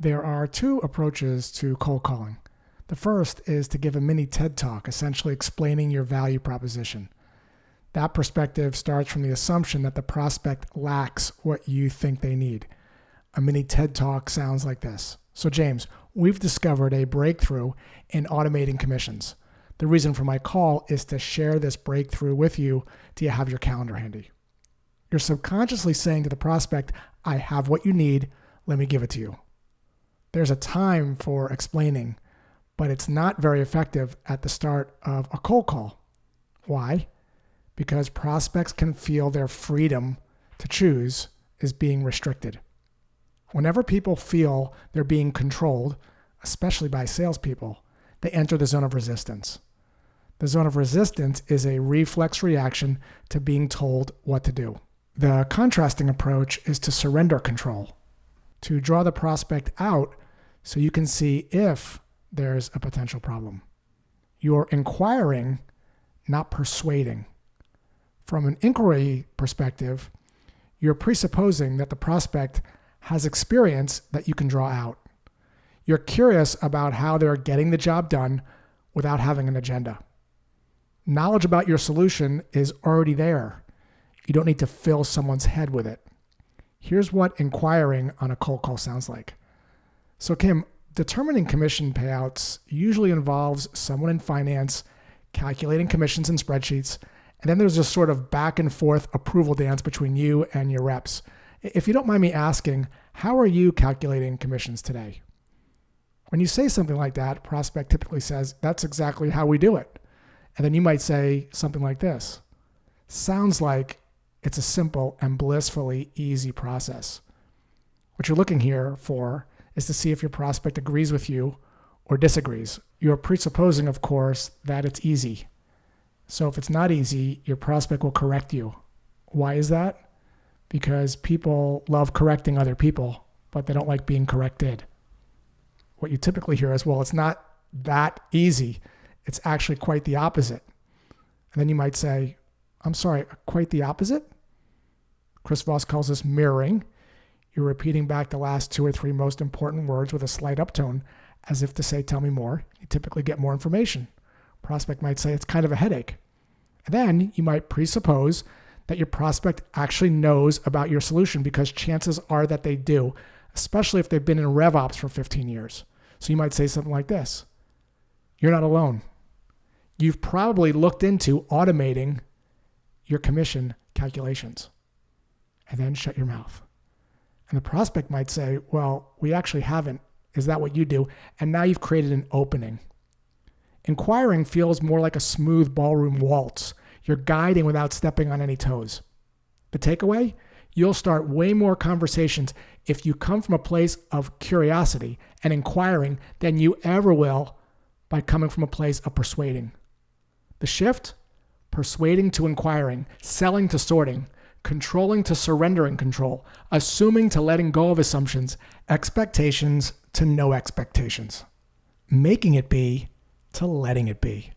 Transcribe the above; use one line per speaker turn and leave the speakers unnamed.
There are two approaches to cold calling. The first is to give a mini TED Talk, essentially explaining your value proposition. That perspective starts from the assumption that the prospect lacks what you think they need. A mini TED Talk sounds like this. So James, we've discovered a breakthrough in automating commissions. The reason for my call is to share this breakthrough with you. Do you have your calendar handy? You're subconsciously saying to the prospect, I have what you need. Let me give it to you. There's a time for explaining, but it's not very effective at the start of a cold call. Why? Because prospects can feel their freedom to choose is being restricted. Whenever people feel they're being controlled, especially by salespeople, they enter the zone of resistance. The zone of resistance is a reflex reaction to being told what to do. The contrasting approach is to surrender control, to draw the prospect out so you can see if there's a potential problem. You're inquiring, not persuading. From an inquiry perspective, you're presupposing that the prospect has experience that you can draw out. You're curious about how they're getting the job done without having an agenda. Knowledge about your solution is already there. You don't need to fill someone's head with it. Here's what inquiring on a cold call sounds like. So Kim, determining commission payouts usually involves someone in finance calculating commissions in spreadsheets, and then there's this sort of back and forth approval dance between you and your reps. If you don't mind me asking, how are you calculating commissions today? When you say something like that, prospect typically says, that's exactly how we do it. And then you might say something like this. Sounds like it's a simple and blissfully easy process. What you're looking here for is to see if your prospect agrees with you or disagrees. You're presupposing, of course, that it's easy. So if it's not easy, your prospect will correct you. Why is that? Because people love correcting other people, but they don't like being corrected. What you typically hear is, well, it's not that easy. It's actually quite the opposite. And then you might say, I'm sorry, quite the opposite? Chris Voss calls this mirroring. You're repeating back the last two or three most important words with a slight uptone, as if to say, tell me more. You typically get more information. Prospect might say, it's kind of a headache. And then you might presuppose that your prospect actually knows about your solution, because chances are that they do, especially if they've been in RevOps for 15 years. So you might say something like this. You're not alone. You've probably looked into automating your commission calculations. And then shut your mouth. And the prospect might say, well, we actually haven't. Is that what you do? And now you've created an opening. Inquiring feels more like a smooth ballroom waltz. You're guiding without stepping on any toes. The takeaway? You'll start way more conversations if you come from a place of curiosity and inquiring than you ever will by coming from a place of persuading. The shift? Persuading to inquiring, selling to sorting, controlling to surrendering control, assuming to letting go of assumptions, expectations to no expectations, making it be to letting it be.